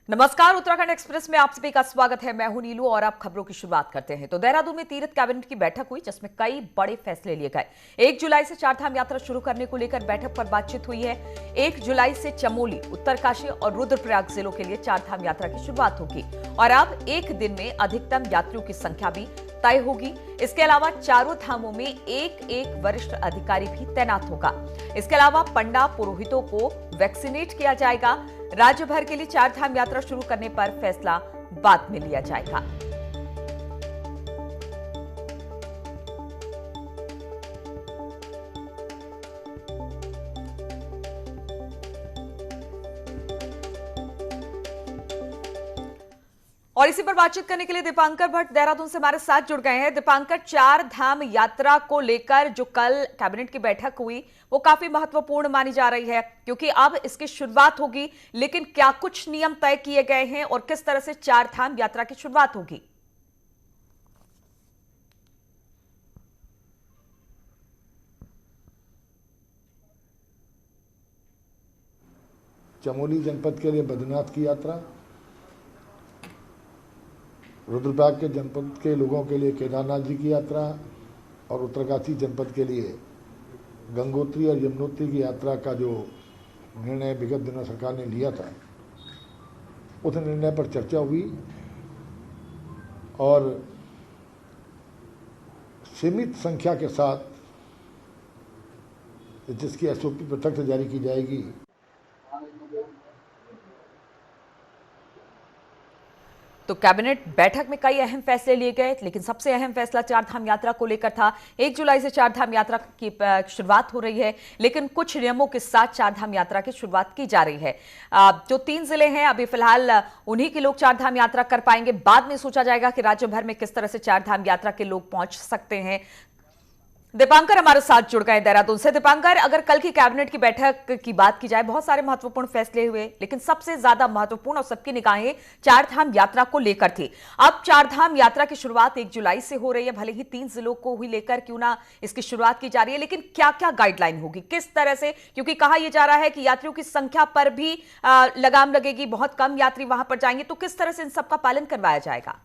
नमस्कार, उत्तराखंड एक्सप्रेस में आप सभी का स्वागत है। मैं हूं नीलू और आप खबरों की शुरुआत करते हैं। तो देहरादून में तीर्थ कैबिनेट की बैठक हुई, जिसमें कई बड़े फैसले लिए गए। 1 जुलाई से चारधाम यात्रा शुरू करने को लेकर बैठक पर बातचीत हुई है। 1 जुलाई से चमोली, उत्तरकाशी और रुद्रप्रयाग जिलों के लिए चारधाम यात्रा की शुरुआत होगी और अब एक दिन में अधिकतम यात्रियों की संख्या भी तय होगी। इसके अलावा चारों धामों में एक एक वरिष्ठ अधिकारी भी तैनात होगा। इसके अलावा पंडा पुरोहितों को वैक्सीनेट किया जाएगा। राज्य भर के लिए चारधाम यात्रा शुरू करने पर फैसला बाद में लिया जाएगा। और इसी पर बातचीत करने के लिए दीपांकर भट्ट देहरादून से हमारे साथ जुड़ गए हैं। दीपांकर, चार धाम यात्रा को लेकर जो कल कैबिनेट की बैठक हुई वो काफी महत्वपूर्ण मानी जा रही है, क्योंकि अब इसकी शुरुआत होगी। लेकिन क्या कुछ नियम तय किए गए हैं और किस तरह से चार धाम यात्रा की शुरुआत होगी? चमोली जनपद के लिए बद्रीनाथ की यात्रा, रुद्रप्रयाग के जनपद के लोगों के लिए केदारनाथ जी की यात्रा और उत्तरकाशी जनपद के लिए गंगोत्री और यमुनोत्री की यात्रा का जो निर्णय विगत दिनों सरकार ने लिया था, उस निर्णय पर चर्चा हुई और सीमित संख्या के साथ जिसकी एसओपी पृथक से जारी की जाएगी। तो कैबिनेट बैठक में कई अहम फैसले लिए गए, लेकिन सबसे अहम फैसला चारधाम यात्रा को लेकर था। 1 जुलाई से चारधाम यात्रा की शुरुआत हो रही है, लेकिन कुछ नियमों के साथ चारधाम यात्रा की शुरुआत की जा रही है। जो 3 जिले हैं, अभी फिलहाल उन्हीं के लोग चारधाम यात्रा कर पाएंगे। बाद में सोचा जाएगा कि राज्य भर में किस तरह से चारधाम यात्रा के लोग पहुंच सकते हैं। दीपांकर हमारे साथ जुड़ गए देहरादून से। दीपांकर, अगर कल की कैबिनेट की बैठक की बात की जाए, बहुत सारे महत्वपूर्ण फैसले हुए, लेकिन सबसे ज्यादा महत्वपूर्ण और सबकी निगाहें चारधाम यात्रा को लेकर थी। अब चारधाम यात्रा की शुरुआत 1 जुलाई से हो रही है। भले ही 3 जिलों को ही लेकर क्यों ना इसकी शुरुआत की जा रही है, लेकिन क्या क्या गाइडलाइन होगी, किस तरह से? क्योंकि कहा यह जा रहा है कि यात्रियों की संख्या पर भी लगाम लगेगी, बहुत कम यात्री वहां पर जाएंगे, तो किस तरह से इन सबका पालन करवाया जाएगा?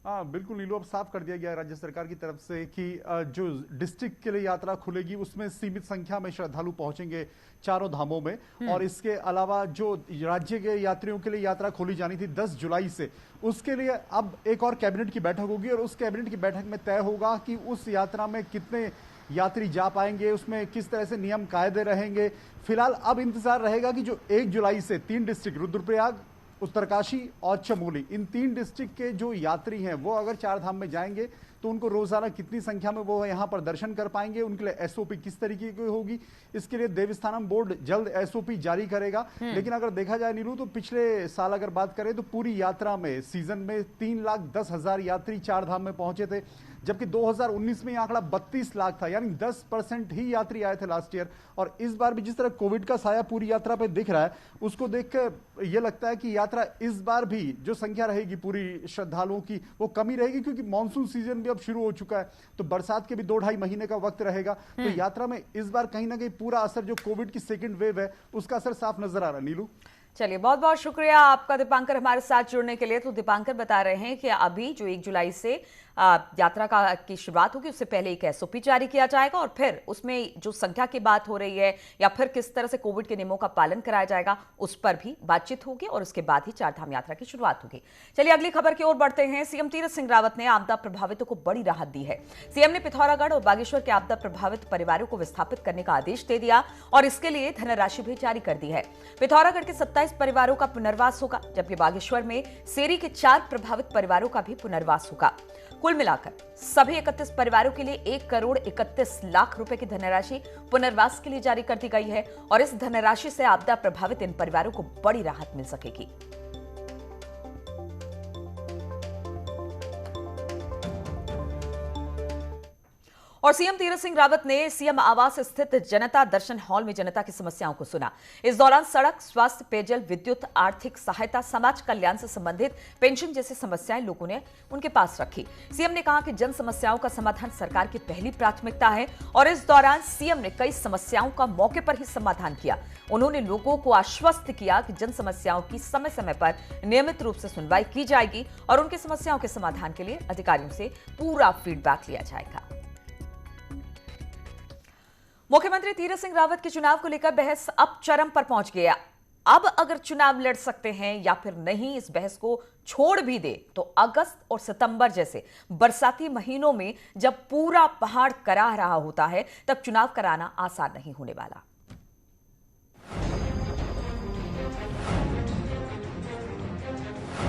हाँ बिल्कुल नीलू, अब साफ कर दिया गया है राज्य सरकार की तरफ से कि जो डिस्ट्रिक्ट के लिए यात्रा खुलेगी उसमें सीमित संख्या में श्रद्धालु पहुंचेंगे चारों धामों में। और इसके अलावा जो राज्य के यात्रियों के लिए यात्रा खोली जानी थी 10 जुलाई से, उसके लिए अब एक और कैबिनेट की बैठक होगी और उस कैबिनेट की बैठक में तय होगा कि उस यात्रा में कितने यात्री जा पाएंगे, उसमें किस तरह से नियम कायदे रहेंगे। फिलहाल अब इंतजार रहेगा कि जो 1 जुलाई से 3 डिस्ट्रिक्ट रुद्रप्रयाग, उत्तरकाशी और चमोली, इन 3 डिस्ट्रिक्ट के जो यात्री हैं वो अगर चारधाम में जाएंगे तो उनको रोजाना कितनी संख्या में वो यहाँ पर दर्शन कर पाएंगे, उनके लिए एसओपी किस तरीके की होगी, इसके लिए देवस्थानम बोर्ड जल्द एसओपी जारी करेगा। लेकिन अगर देखा जाए नीलू, तो पिछले साल अगर बात करें तो पूरी यात्रा में सीजन में 3,10,000 यात्री चारधाम में पहुंचे थे, जबकि 2019 में यह आंकड़ा 32 लाख था, यानी 10% ही यात्री आए थे लास्ट ईयर। और इस बार भी जिस तरह कोविड का साया पूरी यात्रा पे दिख रहा है, उसको देखकर यह लगता है कि यात्रा इस बार भी जो संख्या रहेगी पूरी श्रद्धालुओं की वो कमी रहेगी, क्योंकि मानसून सीजन भी अब शुरू हो चुका है, तो बरसात के भी 2-2.5 महीने का वक्त रहेगा। तो यात्रा में इस बार कहीं ना कहीं पूरा असर जो कोविड की सेकेंड वेव है उसका असर साफ नजर आ रहा है। नीलू, चलिए, बहुत बहुत शुक्रिया आपका दीपांकर हमारे साथ जुड़ने के लिए। तो दीपांकर बता रहे हैं कि अभी जो 1 जुलाई से यात्रा की शुरुआत होगी, उससे पहले एक एसओपी जारी किया जाएगा और फिर उसमें जो संख्या की बात हो रही है या फिर किस तरह से कोविड के नियमों का पालन कराया जाएगा, उस पर भी बातचीत होगी और उसके बाद ही चारधाम यात्रा की शुरुआत होगी। चलिए अगली खबर की ओर बढ़ते हैं। सीएम तीरथ सिंह रावत ने आपदा प्रभावितों को बड़ी राहत दी है। सीएम ने पिथौरागढ़ और बागेश्वर के आपदा प्रभावित परिवारों को विस्थापित करने का आदेश दे दिया और इसके लिए धनराशि भी जारी कर दी है। पिथौरागढ़ के 27 परिवारों का पुनर्वास होगा, जबकि बागेश्वर में सेरी के 4 प्रभावित परिवारों का भी पुनर्वास होगा। कुल मिलाकर सभी 31 परिवारों के लिए 1,31,00,000 रुपए की धनराशि पुनर्वास के लिए जारी कर दी गई है और इस धनराशि से आपदा प्रभावित इन परिवारों को बड़ी राहत मिल सकेगी। और सीएम तीरथ सिंह रावत ने सीएम आवास स्थित जनता दर्शन हॉल में जनता की समस्याओं को सुना। इस दौरान सड़क, स्वास्थ्य, पेयजल, विद्युत, आर्थिक सहायता, समाज कल्याण से संबंधित पेंशन जैसी समस्याएं लोगों ने उनके पास रखी। सीएम ने कहा कि जन समस्याओं का समाधान सरकार की पहली प्राथमिकता है और इस दौरान सीएम ने कई समस्याओं का मौके पर ही समाधान किया। उन्होंने लोगों को आश्वस्त किया कि जन समस्याओं की समय समय पर नियमित रूप से सुनवाई की जाएगी और उनकी समस्याओं के समाधान के लिए अधिकारियों से पूरा फीडबैक लिया जाएगा। मुख्यमंत्री तीरथ सिंह रावत के चुनाव को लेकर बहस अब चरम पर पहुंच गया। अब अगर चुनाव लड़ सकते हैं या फिर नहीं, इस बहस को छोड़ भी दे तो अगस्त और सितंबर जैसे बरसाती महीनों में जब पूरा पहाड़ कराह रहा होता है, तब चुनाव कराना आसान नहीं होने वाला।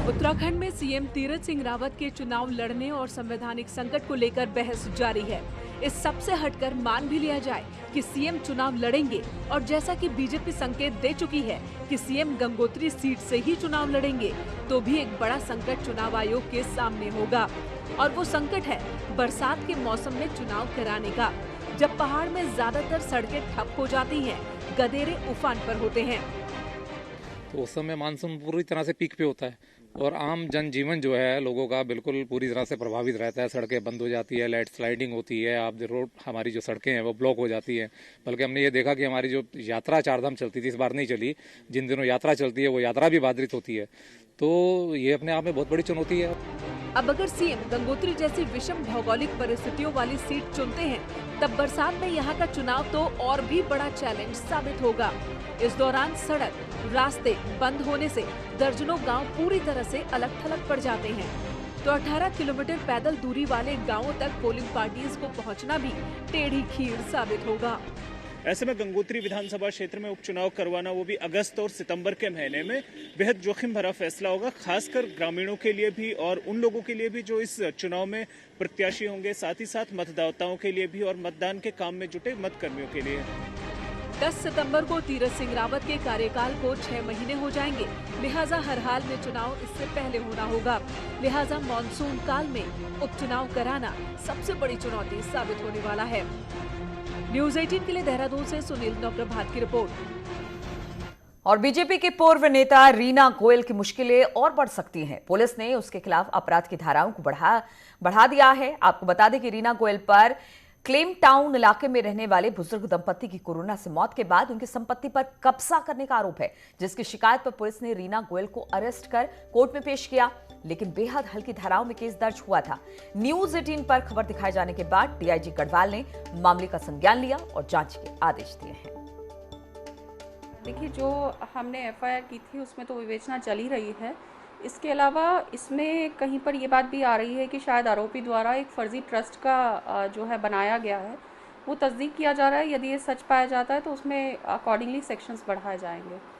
उत्तराखंड में सीएम तीरथ सिंह रावत के चुनाव लड़ने और संवैधानिक संकट को लेकर बहस जारी है। इस सबसे हटकर मान भी लिया जाए कि सीएम चुनाव लड़ेंगे और जैसा कि बीजेपी संकेत दे चुकी है कि सीएम गंगोत्री सीट से ही चुनाव लड़ेंगे, तो भी एक बड़ा संकट चुनाव आयोग के सामने होगा। और वो संकट है बरसात के मौसम में चुनाव कराने का, जब पहाड़ में ज्यादातर सड़कें ठप हो जाती हैं, गधेरे उफान पर होते हैं। तो उस समय मानसून पूरी तरह से पीक पे होता है और आम जनजीवन जो है लोगों का बिल्कुल पूरी तरह से प्रभावित रहता है। सड़कें बंद हो जाती है, लैंड स्लाइडिंग होती है, आप रोड, हमारी जो सड़कें हैं वो ब्लॉक हो जाती है। बल्कि हमने ये देखा कि हमारी जो यात्रा चारधाम चलती थी, इस बार नहीं चली। जिन दिनों यात्रा चलती है वो यात्रा भी बाधित होती है। तो ये अपने आप में बहुत बड़ी चुनौती है। अब अगर सीएम गंगोत्री जैसी विषम भौगोलिक परिस्थितियों वाली सीट चुनते हैं, तब बरसात में यहाँ का चुनाव तो और भी बड़ा चैलेंज साबित होगा। इस दौरान सड़क, रास्ते बंद होने से दर्जनों गांव पूरी तरह से अलग थलग पड़ जाते हैं। तो 18 किलोमीटर पैदल दूरी वाले गांवों तक पोलिंग पार्टीज को पहुंचना भी टेढ़ी खीर साबित होगा। ऐसे में गंगोत्री विधानसभा क्षेत्र में उपचुनाव करवाना, वो भी अगस्त और सितंबर के महीने में, बेहद जोखिम भरा फैसला होगा, खासकर ग्रामीणों के लिए भी और उन लोगों के लिए भी जो इस चुनाव में प्रत्याशी होंगे, साथ ही साथ मतदाताओं के लिए भी और मतदान के काम में जुटे मतकर्मियों के लिए। 10 सितंबर को तीरथ सिंह रावत के कार्यकाल को 6 महीने हो जाएंगे, लिहाजा हर हाल में चुनाव इससे पहले होना होगा। लिहाजा मानसून काल में उपचुनाव कराना सबसे बड़ी चुनौती साबित होने वाला है। न्यूज़ 18 के लिए देहरादून से सुनील नवप्रभात की रिपोर्ट। और बीजेपी के पूर्व नेता रीना गोयल की मुश्किलें और बढ़ सकती हैं। पुलिस ने उसके खिलाफ अपराध की धाराओं को बढ़ा दिया है। आपको बता दें कि रीना गोयल पर क्लेम टाउन इलाके में रहने वाले बुजुर्ग दंपति की कोरोना से मौत के बाद उनकी संपत्ति पर कब्जा करने का आरोप है, जिसकी शिकायत पर पुलिस ने रीना गोयल को अरेस्ट कर कोर्ट में पेश किया, लेकिन बेहद हल्की धाराओं में केस दर्ज हुआ था। न्यूज़ 18 पर खबर दिखाए जाने के बाद डीआईजी गढ़वाल ने मामले का संज्ञान लिया और जांच के आदेश दिए हैं। देखिए, जो हमने एफआईआर की थी उसमें तो विवेचना चल ही रही है। इसके अलावा इसमें कहीं पर ये बात भी आ रही है कि शायद आरोपी द्वारा एक फर्जी ट्रस्ट का जो है बनाया गया है, वो तस्दीक किया जा रहा है। यदि ये सच पाया जाता है तो उसमें अकॉर्डिंगली सेक्शंस बढ़ाए जाएंगे।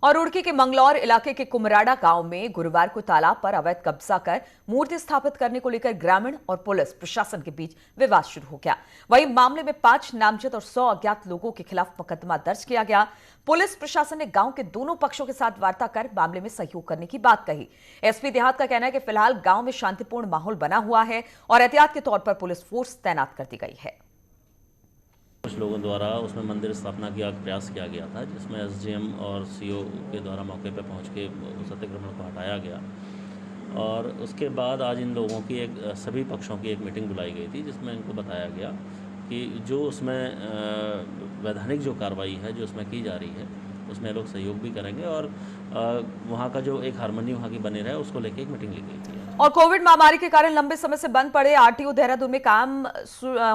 और रुड़की के मंगलौर इलाके के कुमराड़ा गांव में गुरुवार को तालाब पर अवैध कब्जा कर मूर्ति स्थापित करने को लेकर ग्रामीण और पुलिस प्रशासन के बीच विवाद शुरू हो गया। वहीं मामले में 5 नामजद और 100 अज्ञात लोगों के खिलाफ मुकदमा दर्ज किया गया। पुलिस प्रशासन ने गांव के दोनों पक्षों के साथ वार्ता कर मामले में सहयोग करने की बात कही। एसपी देहात का कहना है कि फिलहाल गांव में शांतिपूर्ण माहौल बना हुआ है और एहतियात के तौर पर पुलिस फोर्स तैनात कर दी गई है। कुछ लोगों द्वारा उसमें मंदिर स्थापना का प्रयास किया गया था, जिसमें एसडीएम और सीओ के द्वारा मौके पर पहुंच के उस अतिक्रमण को हटाया गया। और उसके बाद आज इन लोगों की सभी पक्षों की एक मीटिंग बुलाई गई थी, जिसमें इनको बताया गया कि जो उसमें वैधानिक जो कार्रवाई है जो उसमें की जा रही है उसमें लोग सहयोग भी करेंगे और वहाँ का जो एक हार्मनी वहाँ की बने रहे उसको लेके एक मीटिंग ली गई थी। और कोविड महामारी के कारण लंबे समय से बंद पड़े आरटीओ देहरादून में काम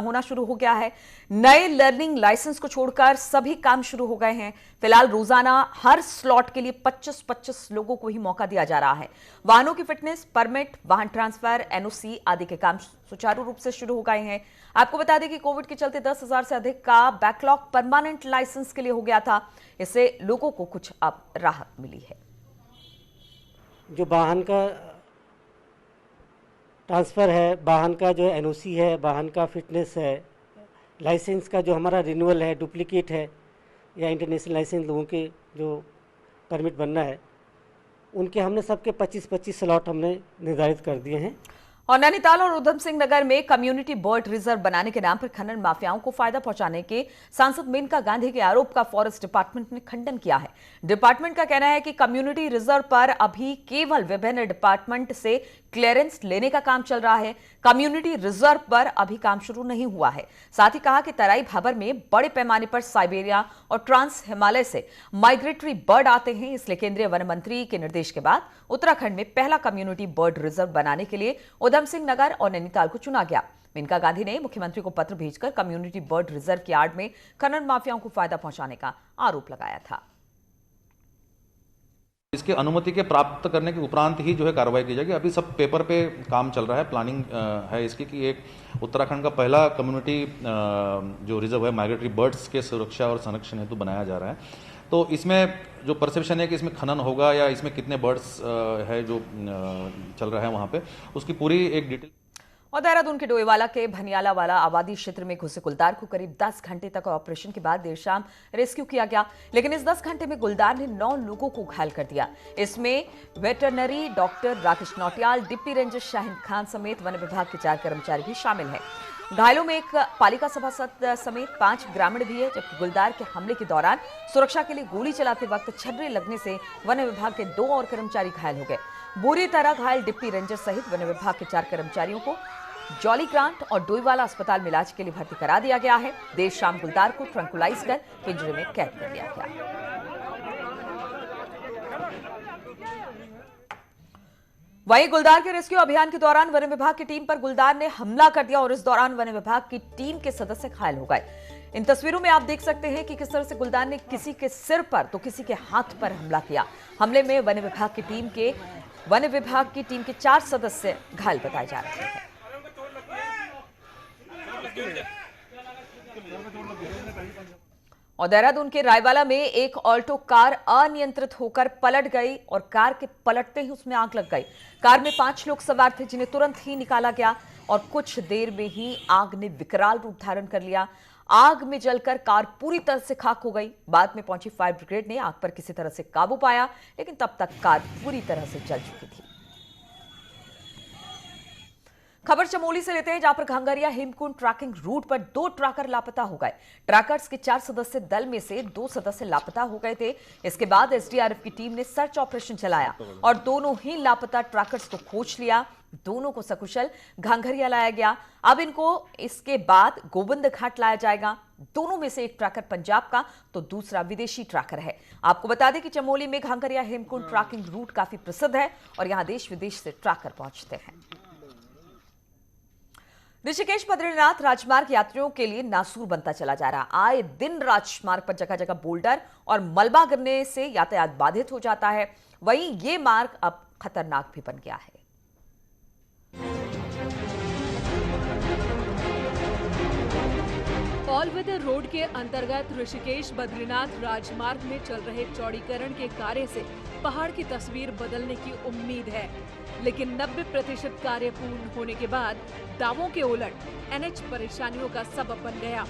होना शुरू हो गया है। नए लर्निंग लाइसेंस को छोड़कर सभी काम शुरू हो गए हैं। फिलहाल रोजाना हर स्लॉट के लिए 25-25 लोगों को ही मौका दिया जा रहा है। वाहनों की फिटनेस, परमिट, वाहन ट्रांसफर, एनओसी आदि के काम सुचारू रूप से शुरू हो गए हैं। आपको बता दें कि कोविड के चलते 10,000 से अधिक का बैकलॉग परमानेंट लाइसेंस के लिए हो गया था। इससे लोगों को कुछ अब राहत मिली है। जो वाहन का ट्रांसफ़र है, वाहन का जो एनओसी है, वाहन का फिटनेस है, लाइसेंस का जो हमारा रिन्यूअल है, डुप्लीकेट है या इंटरनेशनल लाइसेंस लोगों के जो परमिट बनना है, उनके हमने सबके 25-25 स्लॉट हमने निर्धारित कर दिए हैं। और नैनीताल और उधम सिंह नगर में कम्युनिटी बर्ड रिजर्व बनाने के नाम पर खनन माफियाओं को फायदा पहुंचाने के सांसद मेनका गांधी के आरोप का फॉरेस्ट डिपार्टमेंट ने खंडन किया है। डिपार्टमेंट का कहना है कि कम्युनिटी रिजर्व पर अभी केवल विभिन्न डिपार्टमेंट से क्लियरेंस लेने का काम चल रहा है। कम्युनिटी रिजर्व पर अभी काम शुरू नहीं हुआ है। साथ ही कहा कि तराई भाबर में बड़े पैमाने पर साइबेरिया और ट्रांस हिमालय से माइग्रेटरी बर्ड आते हैं, इसलिए केंद्रीय वन मंत्री के निर्देश के बाद उत्तराखंड में पहला कम्युनिटी बर्ड रिजर्व बनाने के लिए उधम सिंह नगर और नैनीताल को चुना गया। मेनका गांधी ने मुख्यमंत्री को पत्र भेजकर कम्युनिटी बर्ड रिजर्व की आड़ में खनन माफियाओं को फायदा पहुंचाने का आरोप लगाया था। इसके अनुमति के प्राप्त करने के उपरांत ही जो है कार्रवाई की जाएगी। अभी सब पेपर पे काम चल रहा है, प्लानिंग है इसकी कि एक उत्तराखंड का पहला कम्युनिटी जो रिजर्व है माइग्रेटरी बर्ड्स के सुरक्षा और संरक्षण हेतु बनाया जा रहा है। तो इसमें जो परसेप्शन है कि इसमें खनन होगा या इसमें कितने बर्ड्स है जो चल रहा है वहाँ पे, उसकी पूरी एक डिटेल। और देहरादून के डोईवाला के भनियालावाला आबादी क्षेत्र में घुसे गुलदार को करीब 10 घंटे तक ऑपरेशन के बाद देर शाम रेस्क्यू किया गया, लेकिन इस 10 घंटे में गुलदार ने 9 लोगों को घायल कर दिया। इसमें veterinary doctor Rakesh Nautiyal, deputy ranger Shaheen Khan समेत वन विभाग के 4 कर्मचारी भी शामिल हैं। घायलों में एक पालिका सभासद समेत 5 ग्रामीण भी है, जबकि गुलदार के हमले के दौरान सुरक्षा के लिए गोली चलाते वक्त छर्रे लगने से वन विभाग के 2 और कर्मचारी घायल हो गए। बुरी तरह घायल डिप्टी रेंजर सहित वन विभाग के 4 कर्मचारियों को जॉली ग्रांट और डोईवाला अस्पताल में इलाज के लिए भर्ती करा दिया गया है। देर शाम गुलदार को ट्रंकुलाइज कर पिंजरे में कैद कर लिया गया। वहीं गुलदार के रेस्क्यू अभियान के दौरान वन विभाग की टीम पर गुलदार ने हमला कर दिया और इस दौरान वन विभाग की टीम के सदस्य घायल हो गए। इन तस्वीरों में आप देख सकते हैं कि किस तरह से गुलदार ने किसी के सिर पर तो किसी के हाथ पर हमला किया। हमले में वन विभाग की टीम के 4 सदस्य घायल बताए जा रहे हैं। और देहरादून के रायवाला में एक ऑल्टो कार अनियंत्रित होकर पलट गई और कार के पलटते ही उसमें आग लग गई। कार में 5 लोग सवार थे, जिन्हें तुरंत ही निकाला गया और कुछ देर में ही आग ने विकराल रूप धारण कर लिया। आग में जलकर कार पूरी तरह से खाक हो गई। बाद में पहुंची फायर ब्रिगेड ने आग पर किसी तरह से काबू पाया, लेकिन तब तक कार पूरी तरह से जल चुकी थी। खबर चमोली से लेते हैं, जहां पर घांगरिया हेमकुंड ट्रैकिंग रूट पर 2 ट्रैकर लापता हो गए। ट्रैकर्स के 4 सदस्य दल में से 2 सदस्य लापता हो गए थे। इसके बाद एसडीआरएफ की टीम ने सर्च ऑपरेशन चलाया और दोनों ही लापता ट्रैकर्स को खोज लिया। दोनों को सकुशल घांगरिया लाया गया। अब इनको इसके बाद गोविंद घाट लाया जाएगा। दोनों में से एक ट्रैकर पंजाब का तो दूसरा विदेशी ट्रैकर है। आपको बता दें कि चमोली में घांगरिया हेमकुंड ट्रैकिंग रूट काफी प्रसिद्ध है और यहां देश विदेश से ट्रैकर पहुंचते हैं। ऋषिकेश बद्रीनाथ राजमार्ग यात्रियों के लिए नासूर बनता चला जा रहा। आए दिन राजमार्ग पर जगह जगह बोल्डर और मलबा गिरने से यातायात बाधित हो जाता है। वहीं ये मार्ग अब खतरनाक भी बन गया है। ऑल वेदर रोड के अंतर्गत ऋषिकेश बद्रीनाथ राजमार्ग में चल रहे चौड़ीकरण के कार्य से पहाड़ की तस्वीर बदलने की उम्मीद है, लेकिन 90% कार्य पूर्ण होने के बाद दावों के उलट एनएच परेशानियों का सबब बन गया।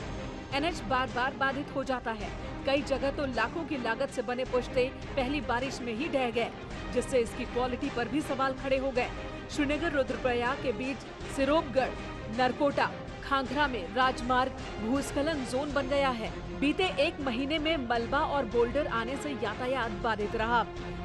एनएच बार बार बाधित हो जाता है। कई जगह तो लाखों की लागत से बने पुश्ते पहली बारिश में ही ढह गए, जिससे इसकी क्वालिटी पर भी सवाल खड़े हो गए। श्रीनगर रुद्रप्रयाग के बीच सिरोपगढ़ नरकोटा खांगरा में राजमार्ग भूस्खलन जोन बन गया है। बीते 1 महीने में मलबा और बोल्डर आने से यातायात बाधित रहा।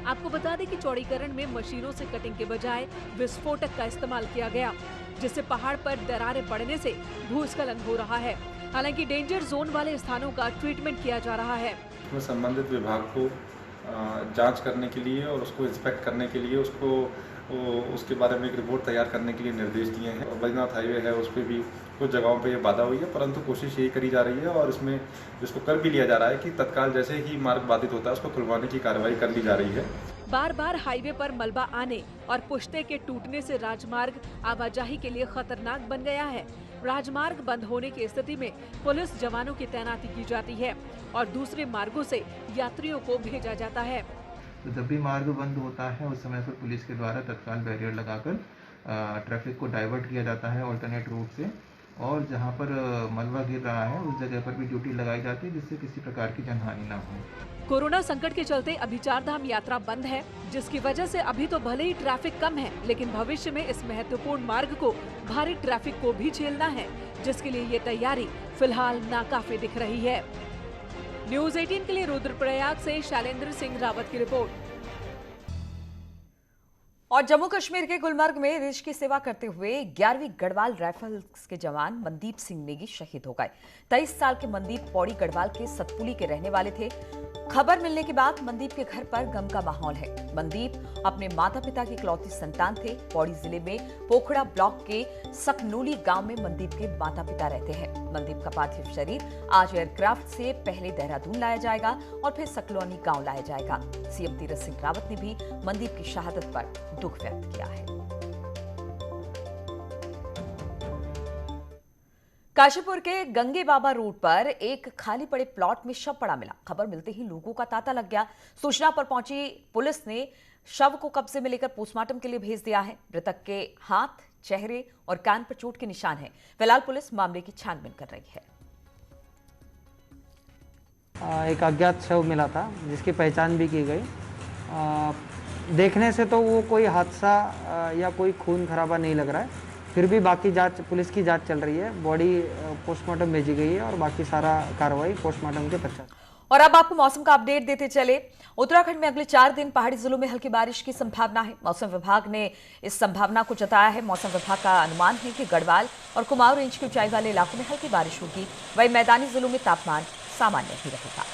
आपको बता दें कि चौड़ीकरण में मशीनों से कटिंग के बजाय विस्फोटक का इस्तेमाल किया गया, जिससे पहाड़ पर दरारें पड़ने से भूस्खलन हो रहा है। हालांकि डेंजर जोन वाले स्थानों का ट्रीटमेंट किया जा रहा है। संबंधित विभाग को जांच करने के लिए और उसको इंस्पेक्ट करने के लिए उसके बारे में एक रिपोर्ट तैयार करने के लिए निर्देश दिए हैं। और बद्रीनाथ हाईवे है, उस पर भी कुछ जगहों पे ये बाधा हुई है, परंतु कोशिश यही करी जा रही है और इसमें जिसको कर भी लिया जा रहा है कि तत्काल जैसे ही मार्ग बाधित होता है उसको खुलवाने की कार्रवाई कर ली जा रही है। बार बार हाईवे पर मलबा आने और पुश्ते के टूटने से राजमार्ग आवाजाही के लिए खतरनाक बन गया है। राजमार्ग बंद होने की स्थिति में पुलिस जवानों की तैनाती की जाती है और दूसरे मार्गों से यात्रियों को भेजा जाता है। तो जब भी मार्ग बंद होता है उस समय पर पुलिस के द्वारा तत्काल बैरियर लगाकर ट्रैफिक को डाइवर्ट किया जाता है ऑल्टरनेट रूट से, और जहाँ पर मलबा गिर रहा है उस जगह पर भी ड्यूटी लगाई जाती है, जिससे किसी प्रकार की जनहानि ना हो। कोरोना संकट के चलते अभी चारधाम यात्रा बंद है, जिसकी वजह से अभी तो भले ही ट्रैफिक कम है, लेकिन भविष्य में इस महत्वपूर्ण मार्ग को भारी ट्रैफिक को भी झेलना है, जिसके लिए ये तैयारी फिलहाल नाकाफी दिख रही है। न्यूज़ 18 के लिए रुद्रप्रयाग से शैलेंद्र सिंह रावत की रिपोर्ट। और जम्मू कश्मीर के गुलमर्ग में देश की सेवा करते हुए 11वीं गढ़वाल राइफल्स के जवान मनदीप सिंह नेगी शहीद हो गए। 23 साल के मनदीप पौड़ी गढ़वाल के सतपुली के रहने वाले थे। खबर मिलने के बाद मनदीप के घर पर गम का माहौल है। मनदीप अपने माता पिता की इकलौती संतान थे। पौड़ी जिले में पोखड़ा ब्लॉक के सकनोली गांव में मनदीप के माता पिता रहते हैं। मनदीप का पार्थिव शरीर आज एयरक्राफ्ट से पहले देहरादून लाया जाएगा और फिर सकलोनी गांव लाया जाएगा। सीएम तीरथ सिंह रावत ने भी मनदीप की शहादत पर दुख व्यक्त किया है। काशीपुर के गंगे बाबा रोड पर एक खाली पड़े प्लॉट में शव पड़ा मिला। खबर मिलते ही लोगों का तांता लग गया। सूचना पर पहुंची पुलिस ने शव को कब्जे में लेकर पोस्टमार्टम के लिए भेज दिया है। मृतक के हाथ, चेहरे और कान पर चोट के निशान हैं। फिलहाल पुलिस मामले की छानबीन कर रही है। एक अज्ञात शव मिला था जिसकी पहचान भी की गई। देखने से तो वो कोई हादसा या कोई खून खराबा नहीं लग रहा है, फिर भी बाकी जांच, पुलिस की जांच चल रही है। बॉडी पोस्टमार्टम भेजी गई है और बाकी सारा कार्रवाई पोस्टमार्टम के पश्चात। और अब आपको मौसम का अपडेट देते चले। उत्तराखंड में अगले 4 दिन पहाड़ी जिलों में हल्की बारिश की संभावना है। मौसम विभाग ने इस संभावना को जताया है। मौसम विभाग का अनुमान है कि गढ़वाल और कुमाऊं रेंज की ऊंचाई वाले इलाकों में हल्की बारिश होगी। वहीं मैदानी जिलों में तापमान सामान्य ही रहेगा।